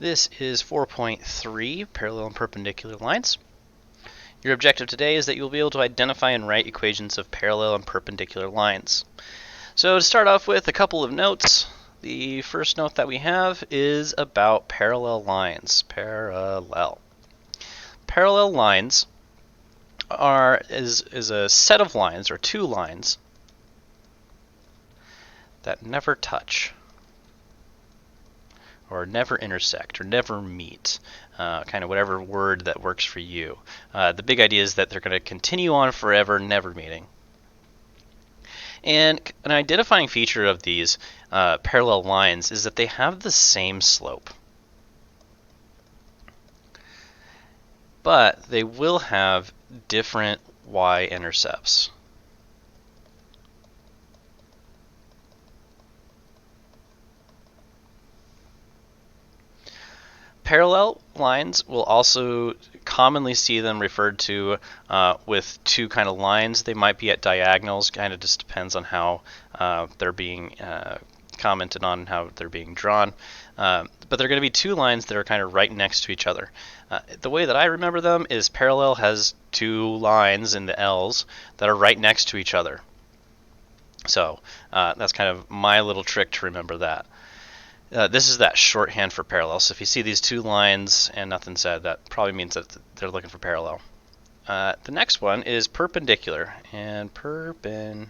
This is 4.3, Parallel and Perpendicular Lines. Your objective today is that you'll be able to identify and write equations of parallel and perpendicular lines. So to start off with, a couple of notes. The first note that we have is about parallel lines. Parallel lines is a set of lines, or two lines, that never touch, or never intersect, or never meet. Kind of whatever word that works for you. The big idea is that they're going to continue on forever, never meeting. And an identifying feature of these parallel lines is that they have the same slope. But they will have different y-intercepts. Parallel lines will also commonly see them referred to with two kind of lines. They might be at diagonals, kind of just depends on how they're being commented on and how they're being drawn. But they're going to be two lines that are kind of right next to each other. The way that I remember them is parallel has two lines in the L's that are right next to each other. So that's kind of my little trick to remember that. This is that shorthand for parallel. So if you see these two lines and nothing said, that probably means that they're looking for parallel. The next one is perpendicular. And perpendicular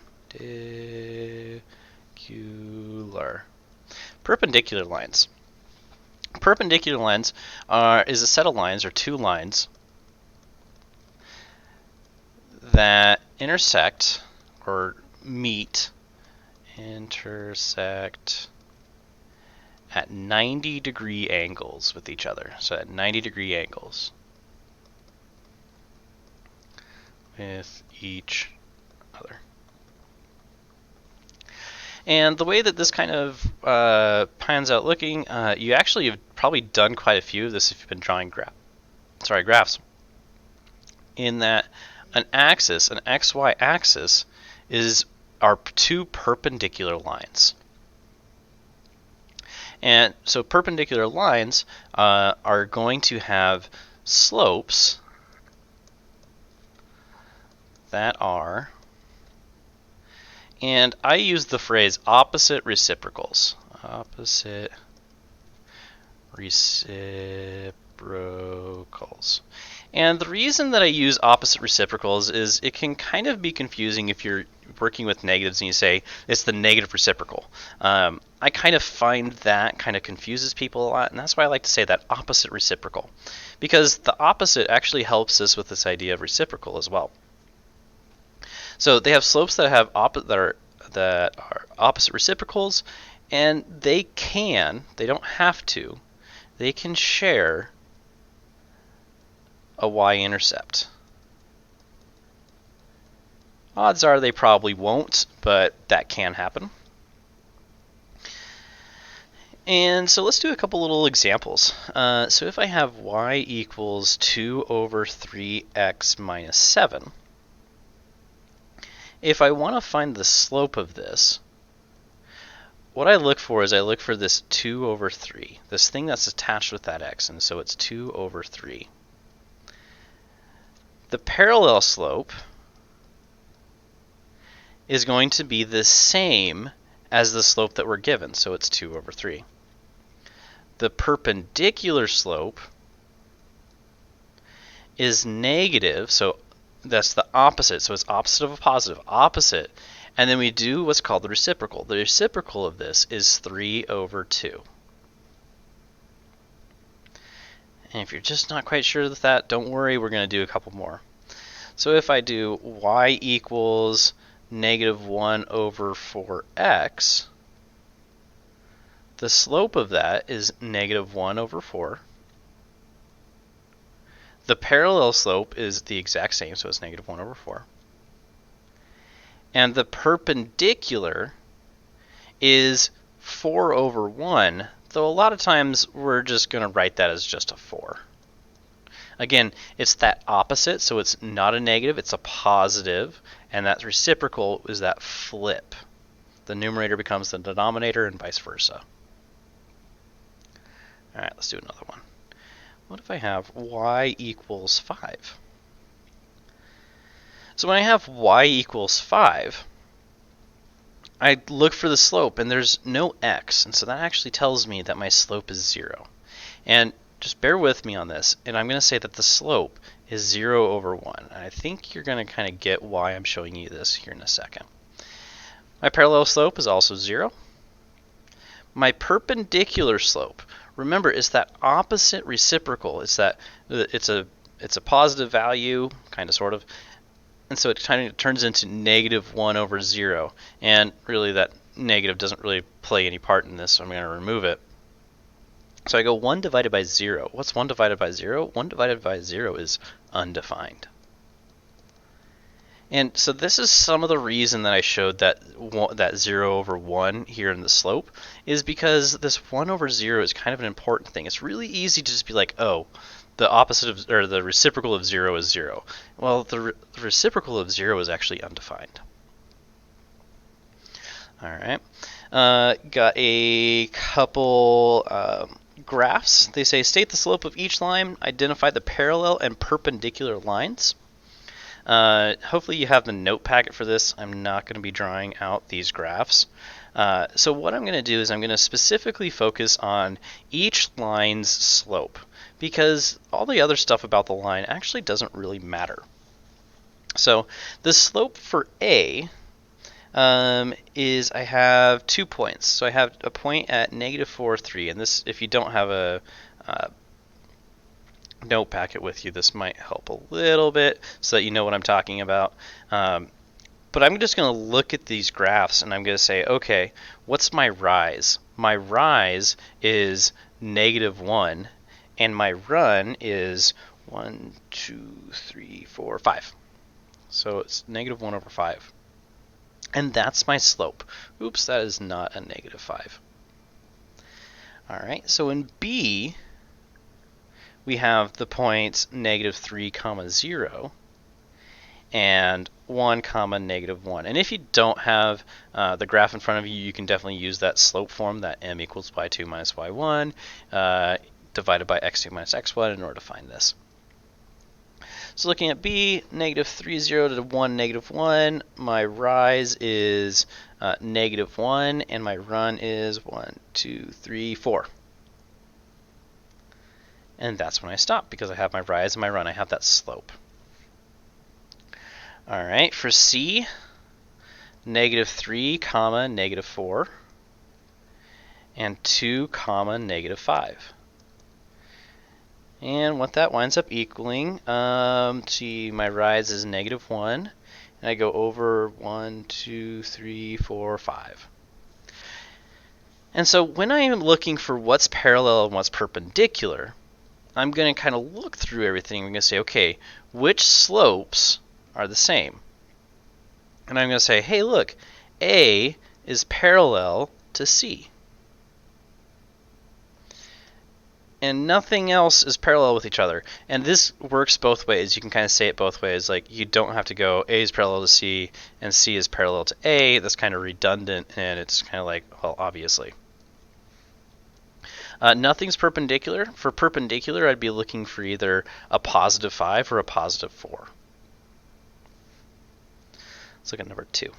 lines. Perpendicular lines is a set of lines, or two lines, that intersect or intersect at 90-degree angles with each other. So at 90-degree angles with each other. And the way that this kind of pans out looking, you actually have probably done quite a few of this if you've been drawing graphs. In that an axis, an xy axis, are two perpendicular lines. And so perpendicular lines are going to have slopes that are, and I use the phrase opposite reciprocals. Opposite reciprocals. And the reason that I use opposite reciprocals is it can kind of be confusing if you're working with negatives and you say it's the negative reciprocal. I kind of find that kind of confuses people a lot, and that's why I like to say that opposite reciprocal, because the opposite actually helps us with this idea of reciprocal as well. So they have slopes that have that are opposite reciprocals, and they don't have to, they can share a y-intercept. Odds are they probably won't, but that can happen. And so let's do a couple little examples. So if I have y equals 2 over 3x minus 7, if I want to find the slope of this, what I look for is I look for this 2 over 3, this thing that's attached with that x, and so it's 2 over 3. The parallel slope is going to be the same as the slope that we're given, so it's 2 over 3. The perpendicular slope is negative, so that's the opposite, so it's opposite of a positive, opposite, and then we do what's called the reciprocal. The reciprocal of this is 3 over 2. And if you're just not quite sure with that, don't worry, we're going to do a couple more. So if I do y equals negative 1 over 4x, the slope of that is negative 1 over 4. The parallel slope is the exact same, so it's negative 1 over 4. And the perpendicular is 4 over 1, though a lot of times we're just going to write that as just a 4. Again, it's that opposite, so it's not a negative, it's a positive, and that reciprocal is that flip. The numerator becomes the denominator and vice versa. All right, let's do another one. What if I have y equals 5? So when I have y equals 5, I look for the slope, and there's no x, and so that actually tells me that my slope is 0. And just bear with me on this, and I'm going to say that the slope is 0 over 1. And I think you're going to kind of get why I'm showing you this here in a second. My parallel slope is also 0. My perpendicular slope, remember, is that opposite reciprocal. It's a positive value, kind of, sort of, and so it kind of turns into negative 1 over 0. And really, that negative doesn't really play any part in this, so I'm going to remove it. So I go 1 divided by 0. What's 1 divided by 0? 1 divided by 0 is undefined. And so this is some of the reason that I showed that 0 over 1 here in the slope, is because this 1 over 0 is kind of an important thing. It's really easy to just be like, oh, the opposite of, or the reciprocal of 0 is 0. Well, the reciprocal of 0 is actually undefined. All right. Got a couple graphs. They say state the slope of each line, identify the parallel and perpendicular lines. Hopefully you have the note packet for this. I'm not going to be drawing out these graphs. So what I'm going to do is I'm going to specifically focus on each line's slope, because all the other stuff about the line actually doesn't really matter. So the slope for A is I have 2 points. So I have a point at negative 4, 3. And this, if you don't have a note packet with you, this might help a little bit so that you know what I'm talking about. But I'm just going to look at these graphs and I'm going to say, okay, what's my rise? My rise is negative 1, and my run is 1, 2, 3, 4, 5. So it's negative 1 over 5. And that's my slope. Oops, that is not a negative 5. All right, so in B, we have the points negative 3, comma 0, and 1, comma negative 1. And if you don't have the graph in front of you, you can definitely use that slope form, that m equals y2 minus y1 divided by x2 minus x1 in order to find this. So looking at B, negative 3, 0 to 1, negative 1, my rise is negative 1, and my run is 1, 2, 3, 4. And that's when I stop, because I have my rise and my run. I have that slope. All right, for C, negative 3, comma negative 4, and 2, comma negative 5. And what that winds up equaling, see, my rise is negative 1, and I go over 1, 2, 3, 4, 5. And so when I am looking for what's parallel and what's perpendicular, I'm going to kind of look through everything. I'm going to say, okay, which slopes are the same? And I'm going to say, hey, look, A is parallel to C. And nothing else is parallel with each other. And this works both ways. You can kind of say it both ways. Like, you don't have to go A is parallel to C and C is parallel to A. That's kind of redundant, and it's kind of like, well, obviously. Nothing's perpendicular. For perpendicular, I'd be looking for either a positive 5 or a positive 4. Let's look at number 2.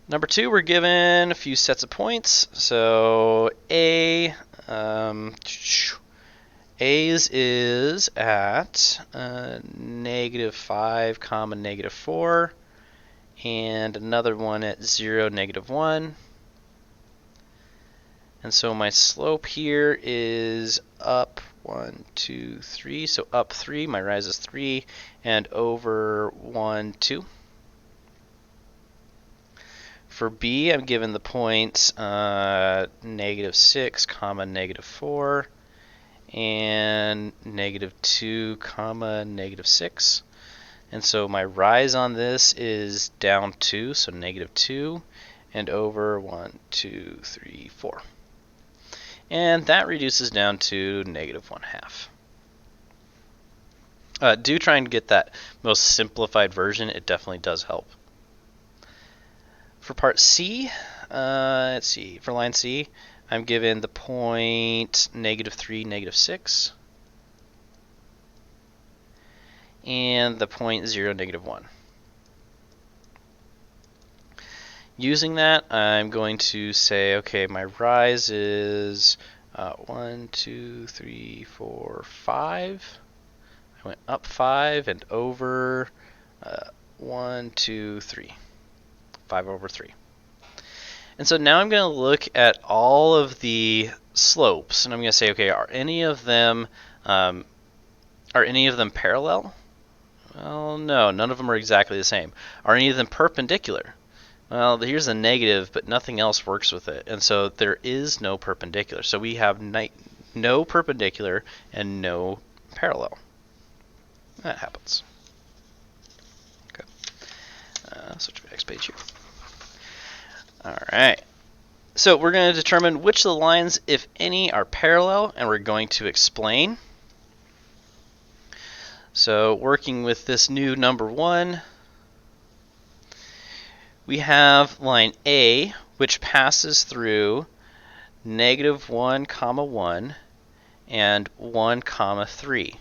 Number 2, we're given a few sets of points. So A's is at negative 5, comma negative 4, and another one at 0, negative 1. And so my slope here is up 1, 2, 3. So up 3, my rise is 3, and over 1, 2. For B, I'm given the points negative 6, comma negative 4, and negative 2, comma negative 6. And so my rise on this is down 2, so negative 2, and over 1, 2, 3, 4. And that reduces down to negative 1/2. Do try and get that most simplified version. It definitely does help. For part C, let's see, for line C, I'm given the point -3, -6, and the point 0, -1. Using that, I'm going to say, okay, my rise is 1, 2, 3, 4, 5. I went up 5 and over 1, 2, 3. 5 over 3. And so now I'm going to look at all of the slopes, and I'm going to say, okay, are any of them parallel? Well, no, none of them are exactly the same. Are any of them perpendicular? Well, here's a negative, but nothing else works with it, and so there is no perpendicular. So we have no perpendicular and no parallel. That happens. Okay. Switch to the next page here. All right. So we're going to determine which of the lines, if any, are parallel, and we're going to explain. So working with this new number 1, we have line A, which passes through -1, 1 and 1, 3.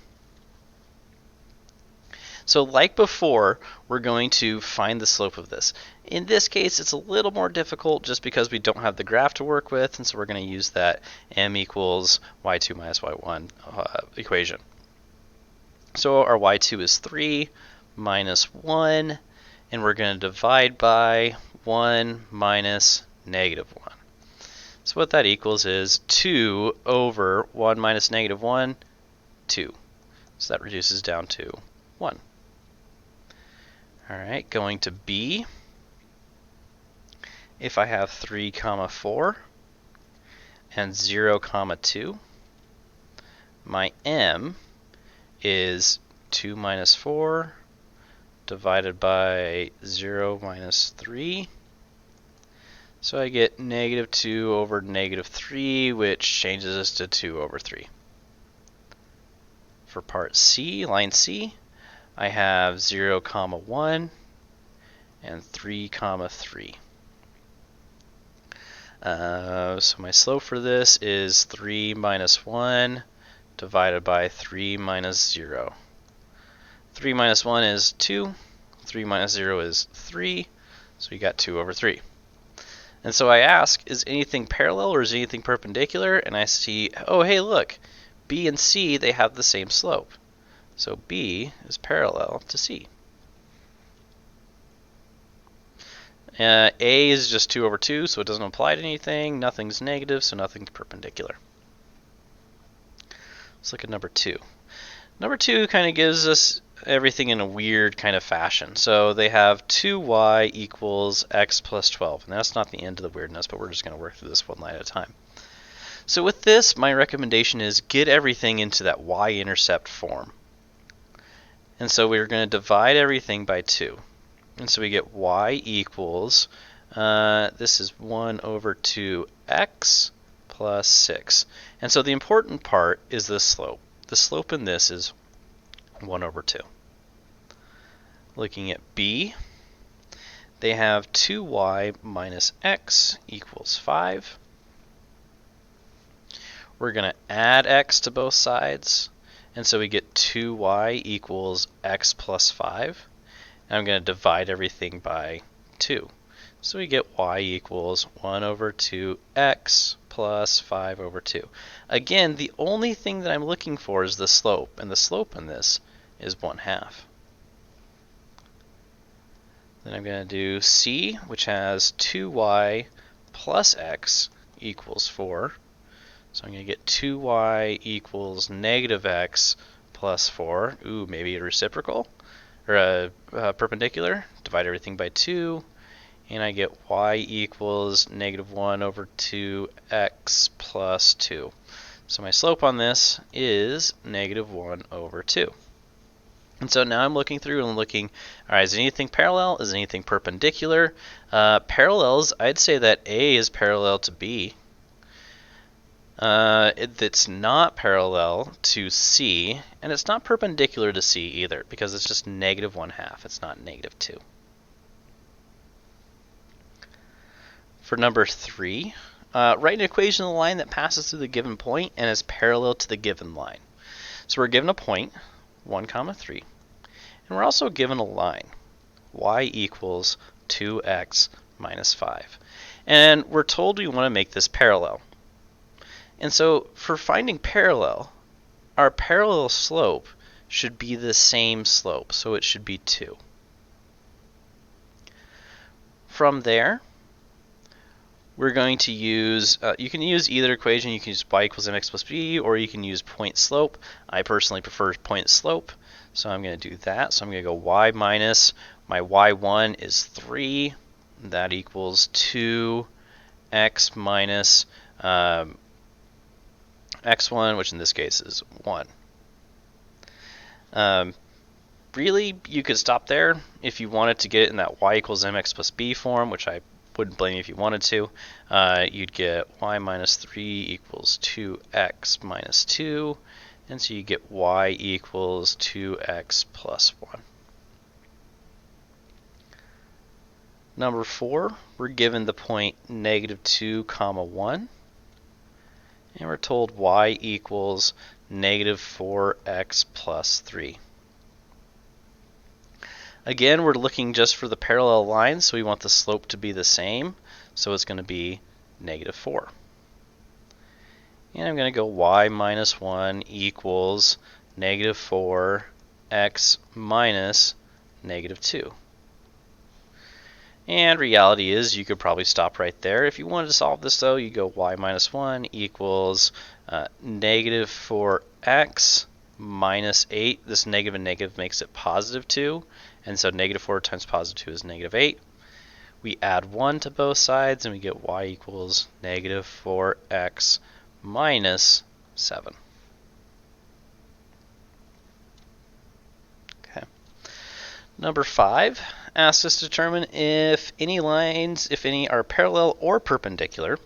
So like before, we're going to find the slope of this. In this case, it's a little more difficult just because we don't have the graph to work with, and so we're going to use that m equals y2 minus y1 equation. So our y2 is 3 minus 1, and we're going to divide by 1 minus -1. So what that equals is 2 over 1 minus -1, 2. So that reduces down to 1. All right, going to B. If I have 3, 4 and 0, 2, my M is 2 minus 4 divided by 0 minus 3. So I get -2 over -3, which changes us to 2 over 3. For part C, line C, I have 0, 1 and 3, 3. So my slope for this is 3 minus 1 divided by 3 minus 0. 3 minus 1 is 2. 3 minus 0 is 3. So we got 2 over 3. And so I ask, is anything parallel or is anything perpendicular? And I see, oh, hey, look, B and C, they have the same slope. So B is parallel to C. A is just 2 over 2, so it doesn't apply to anything. Nothing's negative, so nothing's perpendicular. Let's look at number 2. Number 2 kind of gives us everything in a weird kind of fashion. So they have 2y equals x plus 12. And that's not the end of the weirdness, but we're just going to work through this one line at a time. So with this, my recommendation is get everything into that y-intercept form. And so we're going to divide everything by 2. And so we get y equals, this is 1 over 2x plus 6. And so the important part is the slope. The slope in this is 1 over 2. Looking at B, they have 2y minus x equals 5. We're going to add x to both sides, and so we get 2y equals x plus 5. And I'm going to divide everything by 2. So we get y equals 1 over 2x plus 5 over 2. Again, the only thing that I'm looking for is the slope, and the slope in this is 1/2. Then I'm going to do C, which has 2y plus x equals 4. So I'm going to get 2y equals -x plus 4. Ooh, maybe a reciprocal, or a perpendicular. Divide everything by 2. And I get y equals -1 over 2x plus 2. So my slope on this is -1 over 2. And so now I'm looking through and looking, all right, is anything parallel? Is anything perpendicular? Parallels, I'd say that A is parallel to B. It's not parallel to C, and it's not perpendicular to C either, because it's just -1/2. It's not -2. For number 3, Write an equation of the line that passes through the given point and is parallel to the given line. So we're given a point, 1, 3, and we're also given a line, y equals 2x minus 5. And we're told we want to make this parallel. And so for finding parallel, our parallel slope should be the same slope, so it should be 2. From there, we're going to use, you can use either equation. You can use y equals mx plus b, or you can use point slope. I personally prefer point slope, so I'm going to do that. So I'm going to go y minus, my y1 is 3, that equals 2x minus x1, which in this case is 1. Really, you could stop there if you wanted to get it in that y equals mx plus b form, which I wouldn't blame you if you wanted to. You'd get y minus 3 equals 2x minus 2, and so you get y equals 2x plus 1. Number 4, we're given the point negative 2 comma 1, and we're told y equals negative 4x plus 3. Again, we're looking just for the parallel lines, so we want the slope to be the same, so it's going to be negative 4. And I'm going to go y minus 1 equals negative 4x minus negative 2. And reality is you could probably stop right there. If you wanted to solve this, though, you go y minus 1 equals negative 4x minus 8. This negative and negative makes it positive 2. And so negative 4 times positive 2 is negative 8. We add 1 to both sides, and we get y equals negative 4x minus 7. Okay. Number 5 asks us to determine if any lines, if any, are parallel or perpendicular.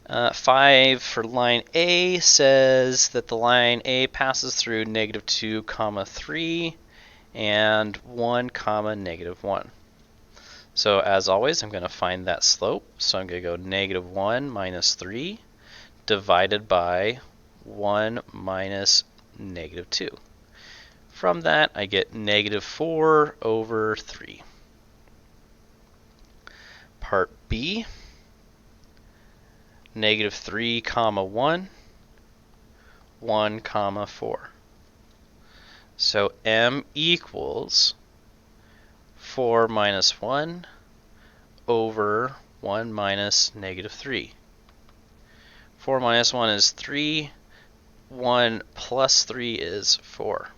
5 for line A says that the line A passes through negative 2 comma 3 and 1 comma negative 1. So as always, I'm going to find that slope. So I'm going to go negative 1 minus 3 divided by 1 minus negative 2. From that, I get negative 4 over 3. Part B, negative 3 comma 1, 1 comma 4. So m equals 4 minus 1 over 1 minus negative 3. 4 minus 1 is 3. 1 plus 3 is 4.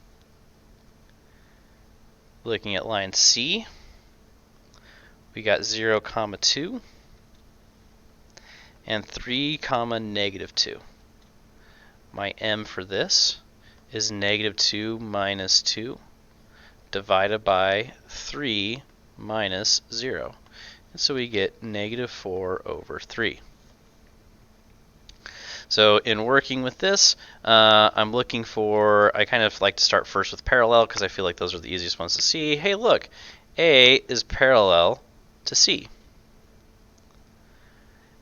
Looking at line C, we got 0 comma 2 and 3 comma negative 2. My m for this is negative 2 minus 2 divided by 3 minus 0. And so we get negative 4 over 3. So in working with this, I'm looking for, I kind of like to start first with parallel because I feel like those are the easiest ones to see. Hey, look, A is parallel to C.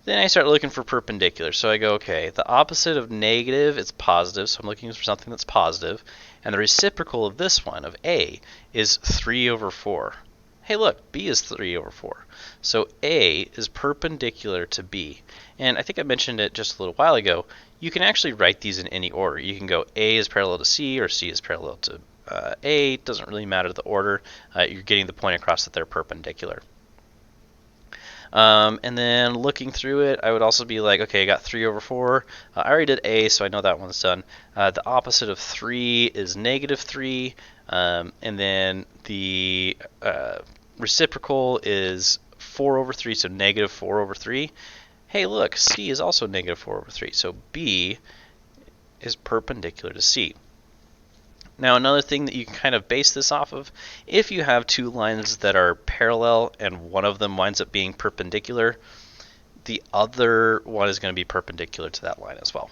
Then I start looking for perpendicular. So I go, okay, the opposite of negative is positive, so I'm looking for something that's positive. And the reciprocal of this one, of A, is 3 over 4. Hey, look, B is 3 over 4. So A is perpendicular to B. And I think I mentioned it just a little while ago. You can actually write these in any order. You can go A is parallel to C, or C is parallel to A. It doesn't really matter the order. You're getting the point across that they're perpendicular. And then looking through it, I would also be like, okay, I got 3 over 4. I already did A, so I know that one's done. The opposite of 3 is negative 3. And then the reciprocal is 4 over 3, so negative 4 over 3. Hey, look, C is also negative 4 over 3. So B is perpendicular to C. Now, another thing that you can kind of base this off of, if you have two lines that are parallel and one of them winds up being perpendicular, the other one is going to be perpendicular to that line as well.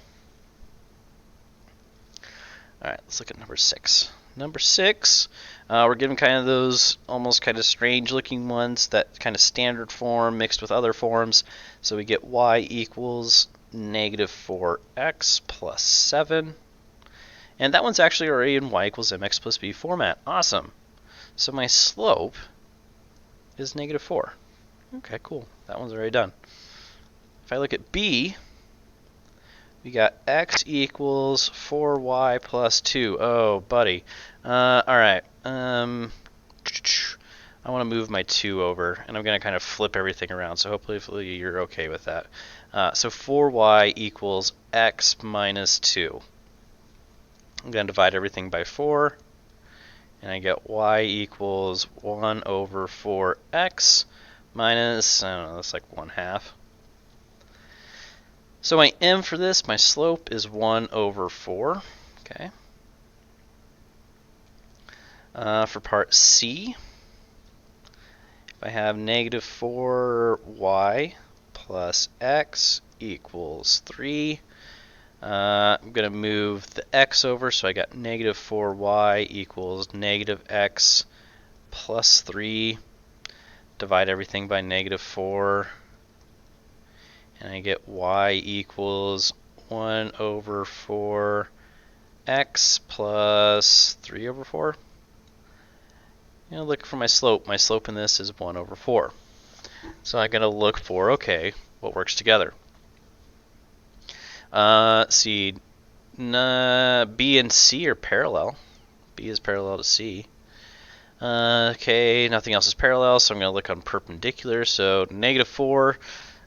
All right, let's look at number 6. Number 6, we're given kind of those almost kind of strange looking ones, that kind of standard form mixed with other forms. So we get y equals negative 4x plus 7. And that one's actually already in y equals mx plus b format. Awesome. So my slope is negative 4. Okay, cool. That one's already done. If I look at b, we got x equals 4y plus 2. Oh, buddy. All right. I want to move my 2 over, and I'm going to kind of flip everything around, so hopefully you're okay with that. So 4y equals x minus 2. I'm going to divide everything by 4, and I get y equals 1 over 4x minus, I don't know, that's like 1/2. So my m for this, my slope is 1 over 4. Okay. For part C, if I have negative 4y plus x equals 3, I'm going to move the x over, so I got negative 4y equals negative x plus 3. Divide everything by negative 4. And I get y equals 1 over 4x plus 3 over 4. You know, look for my slope. My slope in this is 1 over 4. So I'm going to look for, okay, what works together. See, B and C are parallel. B is parallel to C. Okay, nothing else is parallel, so I'm going to look on perpendicular. So negative 4.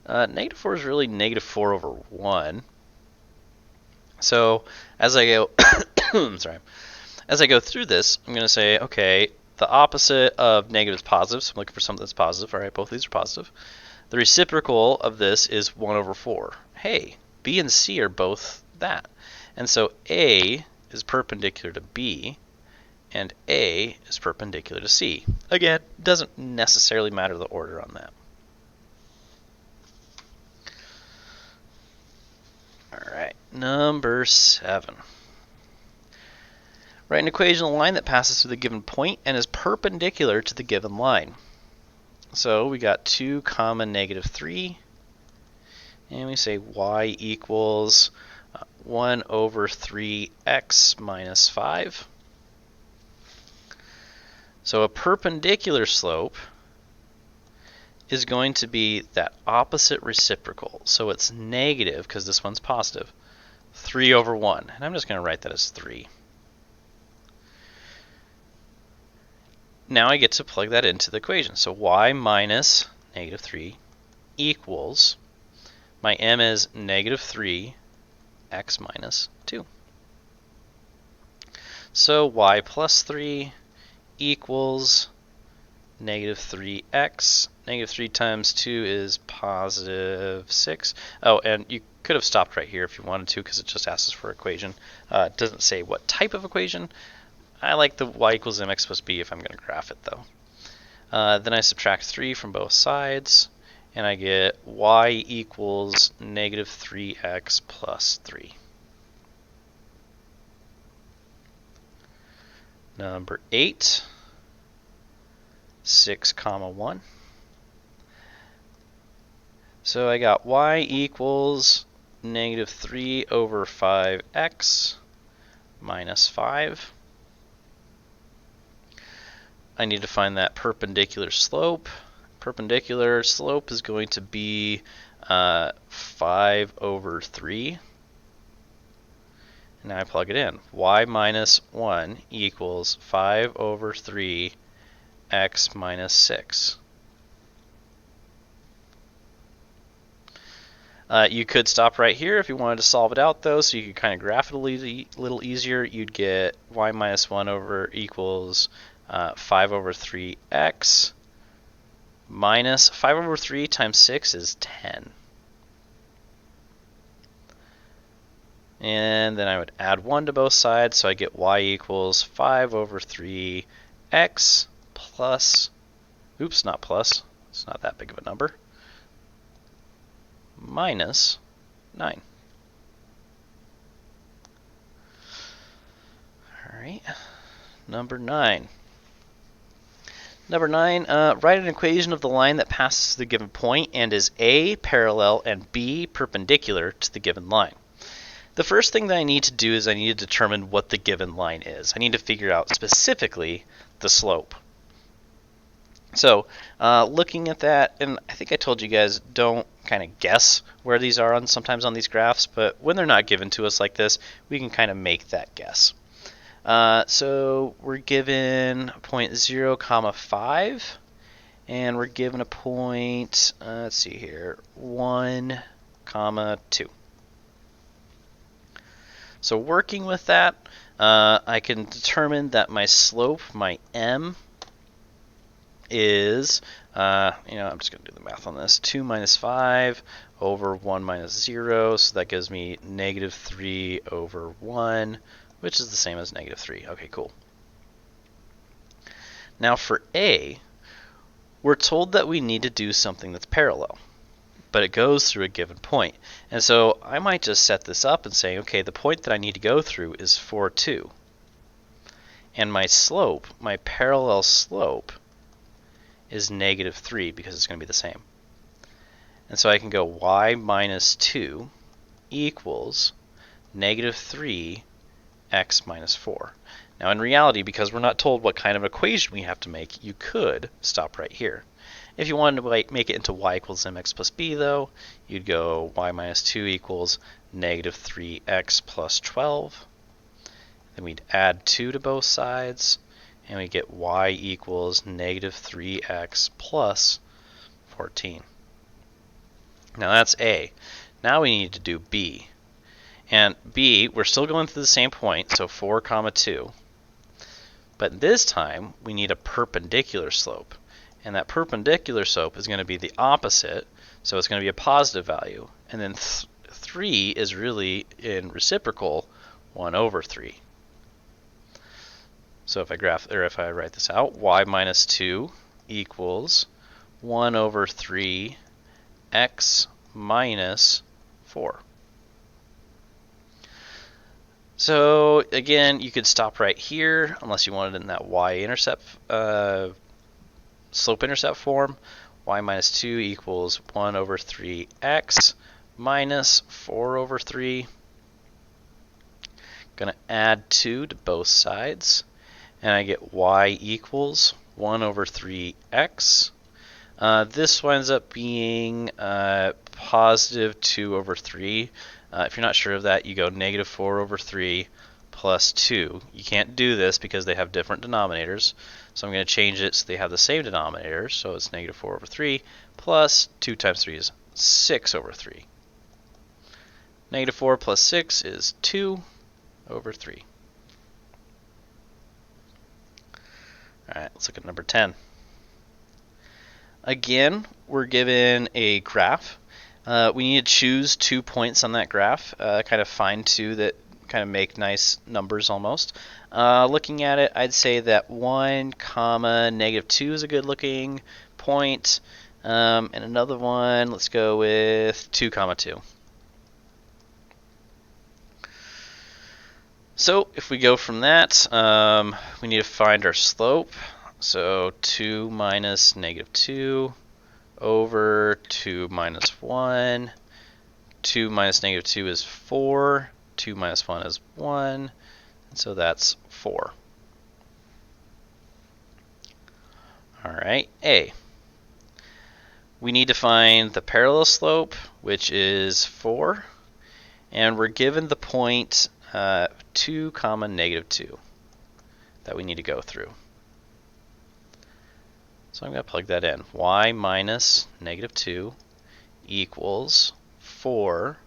Negative 4 is really negative 4 over 1. So as I go, sorry, as I go through this, I'm going to say, okay, the opposite of negative is positive, so I'm looking for something that's positive. All right, both of these are positive. The reciprocal of this is 1 over 4. Hey, B and C are both that. And so A is perpendicular to B, and A is perpendicular to C. Again, doesn't necessarily matter the order on that. Alright, number 7. Write an equation of a line that passes through the given point and is perpendicular to the given line. So we got 2 comma negative 3, and we say y equals 1 over 3x minus 5. So a perpendicular slope is going to be that opposite reciprocal. So it's negative, because this one's positive, 3 over 1. And I'm just going to write that as 3. Now I get to plug that into the equation. So y minus negative 3 equals, my m is negative 3 x minus 2. So y plus 3 equals negative 3x. Negative 3 times 2 is positive 6. Oh, and you could have stopped right here if you wanted to, because it just asks us for equation. It doesn't say what type of equation. I like the y equals mx plus b if I'm going to graph it, though. Then I subtract 3 from both sides, and I get y equals negative 3x plus 3. Number 8, 6 comma 1. So I got y equals negative 3 over 5x minus 5. I need to find that perpendicular slope. Perpendicular slope is going to be 5 over 3. Now I plug it in. Y minus 1 equals 5 over 3 x minus 6. You could stop right here if you wanted to solve it out, though, so you could kind of graph it a little easier. You'd get y minus 1 over equals 5 over 3x minus 5 over 3 times 6 is 10. And then I would add 1 to both sides, so I get y equals 5 over 3x plus, oops, not plus, it's not that big of a number, minus 9. number 9. Number 9, write an equation of the line that passes the given point and is A, parallel, and B, perpendicular to the given line. The first thing that I need to do is I need to determine what the given line is. I need to figure out specifically the slope. So looking at that, and I think I told you guys don't kind of guess where these are sometimes on these graphs, but when they're not given to us like this, we can kind of make that guess. So we're given a point 0, 5, and we're given a point, let's see here, 1, 2. So working with that, I can determine that my slope, my m, is, I'm just going to do the math on this, 2 minus 5 over 1 minus 0, so that gives me negative 3 over 1, which is the same as negative 3. Okay, cool. Now for A, we're told that we need to do something that's parallel, but it goes through a given point. And so I might just set this up and say, okay, the point that I need to go through is 4, 2. And my slope, my parallel slope, is negative 3 because it's going to be the same. And so I can go y minus 2 equals negative 3 x minus 4. Now in reality, because we're not told what kind of equation we have to make, you could stop right here. If you wanted to make it into y equals mx plus b, though, you'd go y minus 2 equals negative 3x plus 12. Then we'd add 2 to both sides, and we get y equals negative 3x plus 14. Now that's A. Now we need to do B. And B, we're still going through the same point, so 4, 2. But this time, we need a perpendicular slope. And that perpendicular slope is going to be the opposite, so it's going to be a positive value. And then 3 is really, in reciprocal, 1 over 3. So if I write this out, y minus 2 equals 1 over 3 x minus 4. So again, you could stop right here unless you wanted it in that y-intercept slope-intercept form. Y minus 2 equals 1 over 3x minus 4 over 3. Going to add 2 to both sides, and I get y equals 1 over 3x. This winds up being positive 2 over 3. If you're not sure of that, you go negative 4 over 3 plus 2. You can't do this because they have different denominators. So I'm going to change it so they have the same denominator. So it's negative 4 over 3 plus 2 times 3 is 6 over 3. Negative 4 plus 6 is 2 over 3. All right, let's look at number 10. Again, we're given a graph. We need to choose 2 points on that graph, kind of find 2 that kind of make nice numbers almost. Looking at it, I'd say that 1, negative 2 is a good looking point. And another one, let's go with 2, 2. So if we go from that, we need to find our slope. So 2 minus negative 2 over 2 minus 1. 2 minus negative 2 is 4. 2 minus 1 is 1. And so that's 4. All right, A. We need to find the parallel slope, which is 4. And we're given the point 2, negative 2 that we need to go through. So I'm going to plug that in. Y minus negative 2 equals 4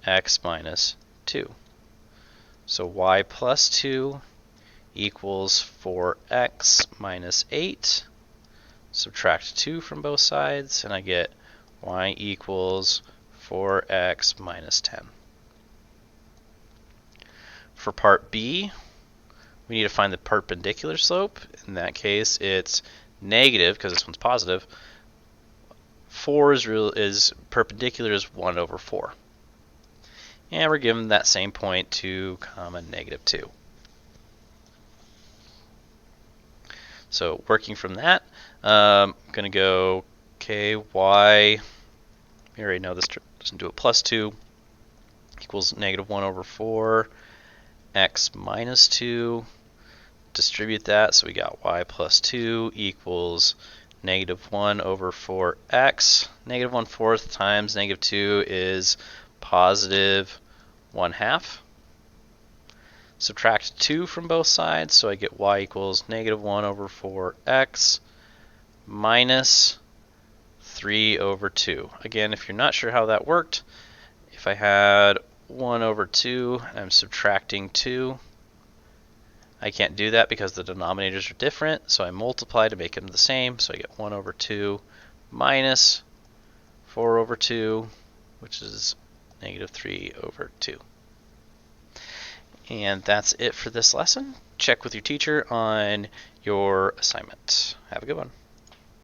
x minus 2. So y plus 2 equals 4x minus 8. Subtract 2 from both sides, and I get y equals 4x minus 10. For part B, we need to find the perpendicular slope. In that case, it's negative, because this one's positive. 4 is perpendicular is 1 over 4. And we're given that same point 2, negative 2. So working from that, I'm going to go, okay, y, we already know this doesn't do it, plus 2 equals negative 1 over 4, x minus 2. Distribute that, so we got y plus 2 equals negative 1 over 4x. Negative 1/4 times negative 2 is positive 1/2. Subtract 2 from both sides, so I get y equals negative 1 over 4x minus 3 over 2. Again, if you're not sure how that worked, if I had 1 over 2, I'm subtracting 2. I can't do that because the denominators are different, so I multiply to make them the same. So I get 1 over 2 minus 4 over 2, which is negative 3 over 2. And that's it for this lesson. Check with your teacher on your assignment. Have a good one.